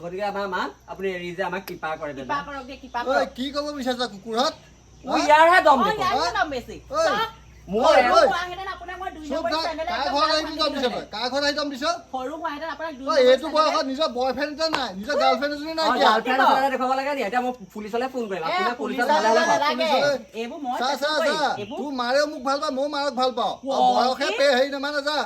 গতিকে আমাৰ মা আপুনি এৰি যে আমাক কৃপা কৰে দাদা। কৃপা কৰক দে কৃপা কৰক। কি ক'ব বিচাৰিছা কুকুৰহঁত? ইয়াৰহে দম অ দেখো। ইয়াৰ নাম বেছি। মই আপোনাক মই 2 চুপ নম্বৰ থাক, চেনেল কাৰ ঘৰত আহি দম দিছ তই? কাৰ ঘৰত আহি দম দিছ? সৰু হোৱাহেঁতেন আপোনাক 2 তই এইটো বয়সত নিজৰ বয়ফ্ৰেণ্ড এটা নাই, নিজৰ গাৰ্লফ্ৰেণ্ড এজনী নাই কিয়? গাৰ্লফ্ৰেণ্ড আছে দেখুৱাব লাগে নি? এতিয়া মই পুলিচলৈ ফোন কৰিম। আপুনি পুলিচত ভালে ভালে পাওক। এইবোৰ মই চা চা চা, তোৰ মাৰেও মোক ভাল পায়, ময়ো মাৰক ভাল পাওঁ। বয়সে পে হেৰি নামানে যা।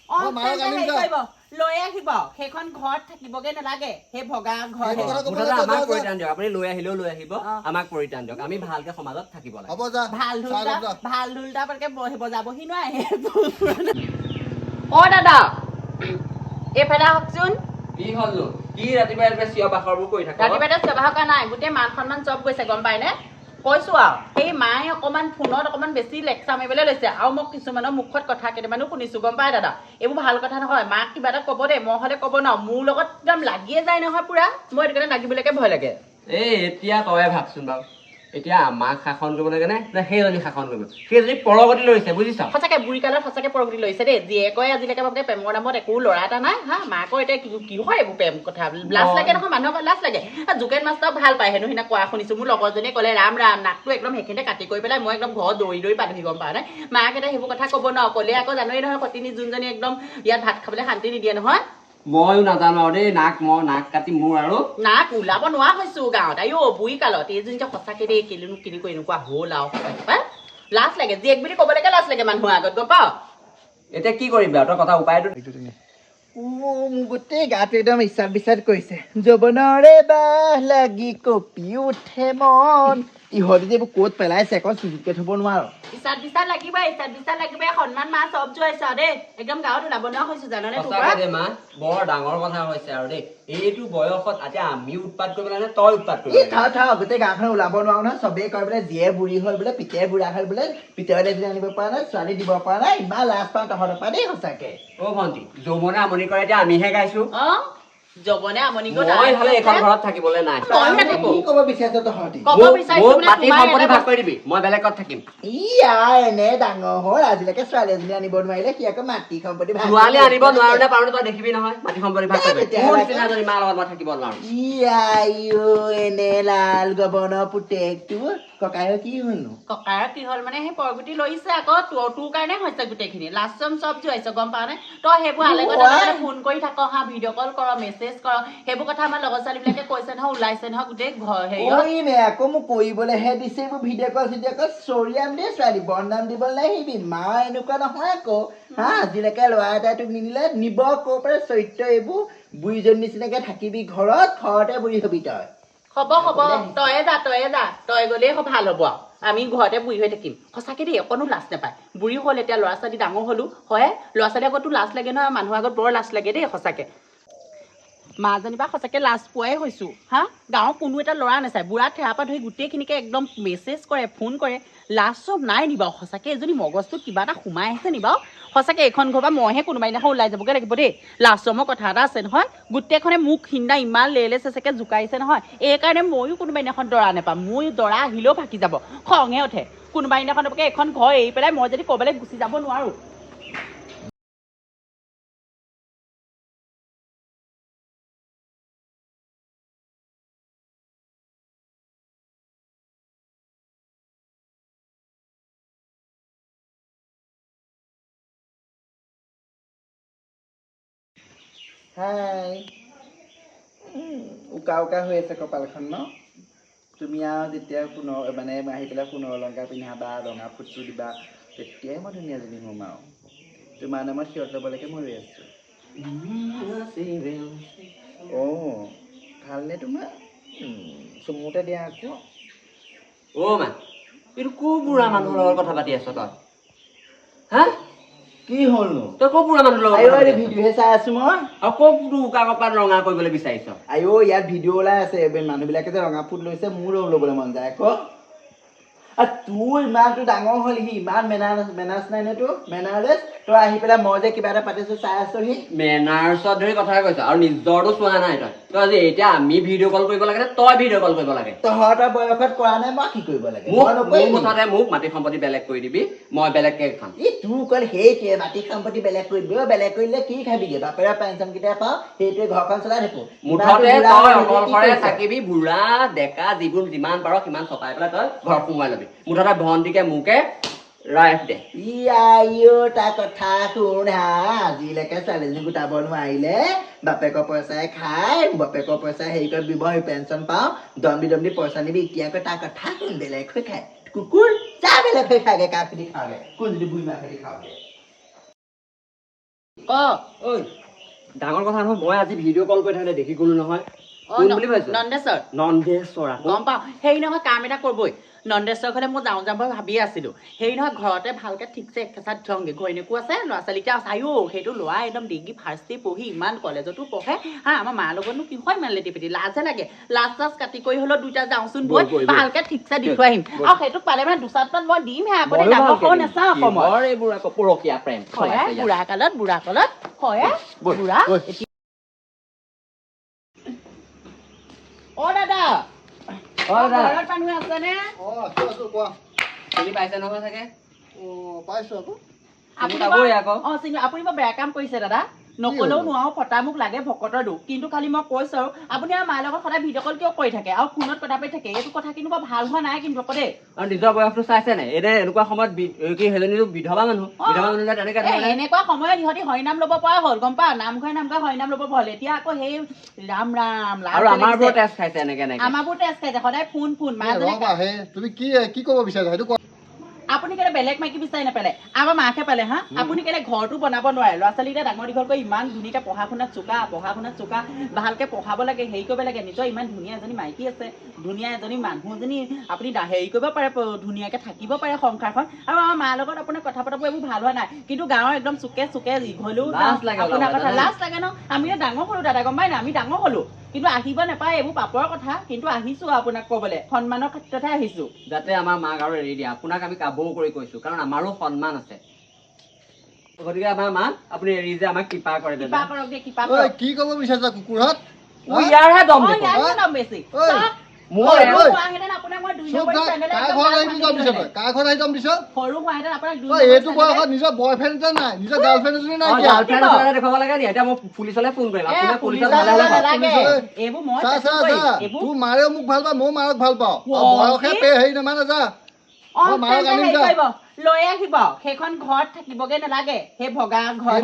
মই মাৰক আনিম যা। লৈ আহিব সেইখন ঘৰত থাকিবগে নালাগে সেই ভগা ঘৰ সেইটো কথা ক'ব মুঠতে লাগে, আমাক যা, যা। পৰিত্ৰাণ দিয়ক। আপুনি লৈ আহিলেও লৈ আহিব, আমাক পৰিত্ৰাণ দিয়ক। আমি ভালকে সমাজত থাকিব লাগে। হ'ব যা। ভাল চাই ল'ম যা। ঢোলটা পতকে বজাবহি নোৱাৰে অ দাদা এইফালে আহকচোন কি হ'লনো? কি ৰাতিপুৱা ৰাতিপুৱা চিঞৰ বাখৰবোৰ কৰি থাকা? ৰাতিপুৱাতে চিঞৰ কৰা নাই গোটেই মান সন্মান চব গৈছে গম পায়নে কৈছো আৰু সেই মায়ে অকমান ফোনত অকমান বেছি লেকচাৰ মাৰিবলৈ লৈছে আৰু মই কিছুমানৰ মুখত কথা কেইটামানো শুনিছো গম পাই দাদা এইবোৰ ভাল কথা নহয় মাক কিবা এটা ক'ব দেই মই হ'লে ক'ব নোৱাৰো মোৰ লগত একদম লাগিয়ে যায় নহয় পুৰা মই সেইটো কাৰণে লাগিবলৈকে ভয় লাগে এতিয়া তই ভাবচোন বাৰু এতিয়া আমাক শাসন কৰিব লাগে নে সেইজনী শাসন কৰিব সেইজনী পৰগতি লৈছে বুজিছ সঁচাকে বুঢ়ী কালত সঁচাকে পৰগতি লৈছে দেই জীয়েকৈ আজিলৈকে বাপকে প্ৰেমৰ নামত একো ল'ৰা এটা নাই হা মাকৰ এতিয়া কি হয় এইবোৰ প্ৰেম কথা লাজ লাগে নহয় মানুহক লাজ লাগে যোগেন মাষ্টৰক ভাল পায় হেনো সিদিনা কোৱা শুনিছো মোৰ লগৰজনীয়ে ক'লে ৰাম ৰাম নাকটো একদম সেইখিনিতে কাটি কৰি পেলাই মই একদম ঘৰত দৌৰি পালোহি গম পাওঁ নে মাক এটা সেইবোৰ কথা ক'ব নোৱাৰো ক'লে আকৌ জানোৱেই নহয় সতিনী যোনজনী একদম ইয়াত ভাত খাবলৈ শান্তি নিদিয়ে নহয় ময়ো নাজানো আৰু দেই নাক কাটি মোৰ আৰু নাক ওলাব নোৱাৰা হৈছো গাঁৱত আইঅ বুঢ়ী কালত এইজনী যে সঁচাকে দেই কিনিকৈ এনেকুৱা হ'ল আৰু লাজ লাগে জীয়েক বুলি ক'বলৈকে লাজ লাগে মানুহৰ আগত গম পাৱ এতিয়া কি কৰিবি আৰু তই কথা উপায়টো মোৰ গোটেই গাটো একদম ইচ্ছাত বিচাত কৰিছে যৌৱনৰে বাহ লাগি কঁপি উঠে মন ইহঁতে যে এইবোৰ ক'ত পেলাইছে আকৌ চুজিতকে থ'ব নোৱাৰো ইচ্ছাত বিচাৰ লাগিবই সন্মান মা চব যোৱাইছা দেই একদম গাঁৱত ওলাব নোৱাৰা হৈছো জানানে সঁচাকে দে মা বৰ ডাঙৰ কথা হৈছে আৰু দেই এইটো বয়সত এতিয়া আমি উৎপাত কৰিব লাগে নে তই উৎপাত কৰিব লাগে থাও গোটেই গাঁওখন ওলাব নোৱাৰো নহয় চবেই কয় বোলে জীয়ে বুঢ়ী হ'ল বোলে পিতেৰে বুঢ়া হ'ল বোলে পিতেৰে এজনী আনিব পৰা নাই ছোৱালী দিব পৰা নাই ইমান লাজ পাওঁ তহঁতৰ পৰা দেই সঁচাকে অ ভণ্টি যৌৱনে আমনি কৰে এতিয়া আমিহে গাইছো যৌৱনে আমনি মই হ'লে এইখন ঘৰত থাকিবলৈ নাই কি ক'ব বিচাৰিছ তহঁতি মোক মাটি সম্পত্তি ভাগ কৰি দিবি মই বেলেগত থাকিম এনে ডাঙৰ হ'ল আজিলৈকে ছোৱালী এজনী আনিব নোৱাৰিলে সি আকৌ মাটি সম্পত্তি ছোৱালী আনিব নোৱাৰো নে পাৰো তই দেখিবি নহয় মাটি সম্পত্তি ভাগ কৰি মোৰ নিচিনা এজনী মাৰ লগত মই থাকিব নোৱাৰো এনে লাল গবনৰ পুতেকটো ককায়ৰ কি হ'লনো ককায়ৰ কি হ'ল মানে সেই পৰগুটি লৈছে আকৌ তোৰ কাৰণে হৈছে গোটেইখিনি লাষ্টম চব যোৱাইছ গম পাৱ নে তই সেইবোৰ আলেগত ফোন কৰি থাক হা ভিডিঅ' কল কৰ মেছেজ কৰ সেইবোৰ কথা আমাৰ লগৰ ছোৱালীবিলাকে কৈছে নহয় ওলাইছে নহয় গোটেই হেৰি আকৌ মোক কৰিবলৈহে দিছে এইবোৰ ভিডিঅ' কল চৰিয়াম দেই ছোৱালী বদনাম দিবলৈ নাহিবি মা এনেকুৱা নহয় আকৌ হা আজিলৈকে ল'ৰা এটাই তোক নিনিলে নিব ক'ৰ পৰা চৰিত্ৰ এইবোৰ বুঢ়ীজনী নিচিনাকে থাকিবি ঘৰতে বুঢ়ী হবি তই হ'ব তয়ে যা তই গ'লেই ভাল হ'ব আৰু আমি ঘৰতে বুঢ়ী হৈ থাকিম সঁচাকে দেই অকণো লাজ নাপায় বুঢ়ী হ'ল এতিয়া ল'ৰা ছোৱালী ডাঙৰ হ'লো হয় ল'ৰা ছোৱালীৰ আগতো লাজ লাগে নহয় মানুহৰ আগত বৰ লাজ লাগে দেই সঁচাকে মাজনীবা সঁচাকে লাজ পোৱাই হৈছো হা গাঁৱৰ কোনো এটা ল'ৰা নাচায় বুঢ়া ঠেৰাৰ পৰা ধৰি গোটেইখিনিকে একদম মেছেজ কৰে ফোন কৰে লাজ চব নাই নি বাৰু সঁচাকে এজনী মগজটোত কিবা এটা সোমাই আছে নি বাৰু সঁচাকে এইখন ঘৰ পৰা মইহে কোনোবা দিনাখন ওলাই যাবগৈ লাগিব দেই লাজ চমৰ কথা এটা আছে নহয় গোটেইখনে মোক সিদিনা ইমান লেলে চেচেকে জোকাইছে নহয় এইকাৰণে ময়ো কোনোবা দিনাখন দৰা নাপাম মই দৰা আহিলেও ফাকি যাব খঙে উঠে কোনোবা দিনাখন এইখন ঘৰ এৰি পেলাই মই যদি ক'ৰবালৈ গুচি যাব নোৱাৰো হাই উকা হৈ আছে কপালখন ন তুমি আৰু যেতিয়া সোণৰ মানে আহি পেলাই সোণৰ অলংকাৰ পিন্ধাবা ৰঙা ফুটটো দিবা তেতিয়াই মই ধুনীয়াজনী হ'ম আৰু তোমাৰ নামত সিহঁত ল'বলৈকে মই ৰৈ আছোঁ ভালনে তোমাৰ চমুতে দিয়া আকৌ মা এইটো ক'ৰ বুঢ়া মানুহৰ লগত কথা পাতি আছ তই হা কি হ'লনো তই ক'ৰ বুঢ়া মানুহৰ লগত ভিডিঅ'হে চাই আছো মই আৰু ক'ৰ উকা কপাত ৰঙা কৰিবলৈ বিচাৰিছ ইয়াত ভিডিঅ' ওলাই আছে মানুহবিলাকে যে ৰঙা ফুট লৈছে মোৰো ল'বলৈ মন যায় আকৌ তোৰ ইমানটো ডাঙৰ হ'ল সি ইমান মেনাৰ্ছ নাই নে তোৰ মেনাৰলেছ তই আহি পেলাই মই যে কিবা এটা পাতিছো চাই আছহি মেনাৰ্ছত ধৰি কথা কৈছ আৰু নিজৰটো চোৱা নাই তই আজি এতিয়া আমি ভিডিঅ' কল কৰিব লাগে নে তই ভিডিঅ' কল কৰিব লাগে তহঁতৰ বয়সত কৰা নাই মই কি কৰিব লাগে মোৰ মুঠতে মোক মাটি সম্পত্তি বেলেগ কৰি দিবি মই বেলেগকে খাম তোৰ অকল সেইটোৱে মাটি সম্পত্তি বেলেগ কৰি দিবি বেলেগ কৰিলে কি খাবিগে বাপেৰে পেঞ্চন কেইটা পাওঁ সেইটোৱে ঘৰখন চলাই থাকো মুঠতে তই অকলশৰে থাকিবি বুঢ়া ডেকা যিবোৰ যিমান পাৰ সিমান চপাই পেলাই তই ঘৰত সোমাই ল'বি মুঠতে ভণ্টিকে মোকে ৰাইফ দে তাৰ কথা শুন হা আজিলৈকে ছোৱালীজনী গোটাব নোৱাৰিলে বাপেকৰ পইচাই খাই বাপেকৰ পইচাই হেৰি কৰি ব্যৱহাৰ পেঞ্চন পাওঁ দম দি পইচা নিবি এতিয়াকৈ তাৰ কথা শুন বেলেগ হৈ খায় কুকুৰ যা বেলেগ হৈ খাগে কাক খেতি খাওঁগে কোন যদি বুঢ়ী মাক খেতি খাওঁগে ঐ ডাঙৰ কথা নহয় মই আজি ভিডিঅ' কল কৰি থাকোঁতে দেখি গ'লো নহয় কোন বুলি ভাবিছ নন্দেশ্বৰ নন্দেশ্বৰ গম পাওঁ হেৰি নহয় কাম এটা কৰিবই নন্দেশ্বৰ ঘৰলে মই যাওঁ যাম ভাবি আছিলো হেৰি নহয় ঘৰতে ভালকে ঠিকছে একেচাত থওঁগে ঘৈণীয়েকো আছে ল'ৰা ছোৱালীকে আছে আয়ো সেইটো ল'ৰা একদম ডিগ্ৰী ফাৰ্ষ্ট পঢ়ি ইমান কলেজতো পঢ়ে হা আমাৰ মাৰ লগতনো কি হয় ইমান লেটি পেটি লাজে লাগে লাজ চাজ কাটি কৰি হ'লেও দুইটা যাওঁচোন বৈ ভালকে ঠিকছে দি থৈ আহিম আৰু সেইটো পালে মানে দুচাতমান মই দিমহে আপুনি ডাঙৰ সৰু নাচাওঁ অসমত এইবোৰ আকৌ পৰকীয়া প্ৰেম বুঢ়া কালত হয় বুঢ়া অ দাদা ঘৰত মানুহ আছেনে আছো কোৱা চিনি পাইছে নহয় চাগে পাইছো আকৌ আপুনি বৰ বেয়া কাম কৰিছে দাদা নকলেও নোৱাৰো ফটা মোক লাগে ভকতৰ দুখ কিন্তু খালি মই কৈছো আৰু আপুনি আমাৰ মাৰ লগত সদায় ভিডিঅ' কল কিয় কৰি থাকে আৰু ফোনত কথা পাতি থাকে এইটো কথা কিন্তু বৰ ভাল হোৱা নাই কিন্তু দেই আৰু নিজৰ বয়সটো চাইছে নাই এনে এনেকুৱা সময়ত কি সেইজনীটো বিধৱা মানুহ তেনেকে এনেকুৱা সময়ত ইহঁতি হৰিনাম ল'ব পৰা হ'ল গম পা নামঘৰে হৰিনাম ল'ব পৰা হ'ল এতিয়া আকৌ সেই ৰাম আৰু আমাৰবোৰ তেজ খাইছে এনেকে আমাৰবোৰ তেজ খাইছে সদায় ফোন তুমি কি ক'ব বিচাৰিছা সেইটো কোৱা আপুনি কেলে বেলেগ মাইকী বিচাৰি নাপালে আমাৰ মাকে পালে হা আপুনি কেলে ঘৰটো বনাব নোৱাৰে ল'ৰা ছোৱালীকেইটা ডাঙৰ দীঘল কৰি ইমান ধুনীয়াকে পঢ়া শুনাত চোকা ভালকে পঢ়াব লাগে হেৰি কৰিব লাগে নিজৰ ইমান ধুনীয়া এজনী মাইকী আছে ধুনীয়া এজনী মানুহজনী আপুনি হেৰি কৰিব পাৰে ধুনীয়াকে থাকিব পাৰে সংসাৰখন আৰু আমাৰ মাৰ লগত আপোনাৰ কথা পতাব এইবোৰ ভাল হোৱা নাই কিন্তু গাঁৱৰ একদম চুকে ইঘলেও আপোনাৰ কথা লাজ লাগে ন আমি ডাঙৰ হলো দাদা গম পাই না আমি ডাঙৰ হলো কিন্তু আহিব নাপায় এইবোৰ পাপৰ কথা কিন্তু আহিছো আপোনাক ক'বলৈ সন্মানৰ ক্ষেত্ৰতহে আহিছো যাতে আমাৰ মাক আৰু এৰি দিয়ে আপোনাক আমি কাবৌ কৰি কৈছো কাৰণ আমাৰো সন্মান আছে গতিকে আমাৰ মাক আপুনি এৰি যে আমাক কৃপা কৰে কি ক'ব বিচাৰিছা কুকুৰহঁত ইয়াৰহে দম বেছি নিজৰ বয়ফ্ৰেণ্ড এটা নাই নিজৰ গাৰ্লফ্ৰেণ্ড এজনী নাই দেখুৱাব লাগে এতিয়া মই পুলিচলৈ ফোন কৰিম তোৰ মাৰেও মোক ভাল পাওঁ ময়ো মাৰক ভাল পাওঁ বয়সে হেৰি নামানে যা লৈ আহিব সেইখন ঘৰত থাকিবগে নালাগে সেই ভগা ঘৰ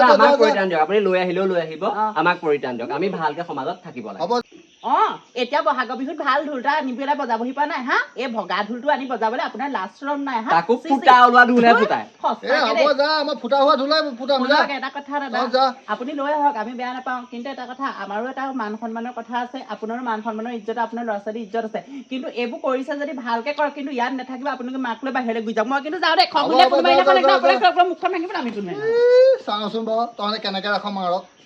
আমাক পৰিত্ৰাণ দিয়ক আপুনি লৈ আহিলেও লৈ আহিব আমাক পৰিত্ৰাণ দিয়ক আমি ভালকে সমাজত থাকিব লাগে এতিয়া বহাগৰ বিহুত ভাল ঢোলটা আনি পেলাই বজাবহি পৰা নাই হা এই ভগা ঢোলটো আনি বজাবলৈ আপোনাৰ লাজ চৰম নাই হা তাকো ফুটা ওলোৱা ঢোলহে ফুটাই এটা কথা দাদা আপুনি লৈ আহক আমি বেয়া নাপাওঁ কিন্তু এটা কথা আমাৰো এটা মান সন্মানৰ কথা আছে আপোনাৰো মান সন্মানৰ ইজ্জত আপোনাৰ ল'ৰা ছোৱালীৰ ইজ্জত আছে কিন্তু এইবোৰ কৰিছে যদি ভালকে কৰক কিন্তু ইয়াত নাথাকিব আপোনালোকে মাক লৈ বাহিৰলৈ গুচি যাওক মই কিন্তু যাওঁ দেই মুখখন ভাঙিবলৈ আমি চাওঁচোন বাৰু তহঁতে কেনেকে ৰাখ মাৰক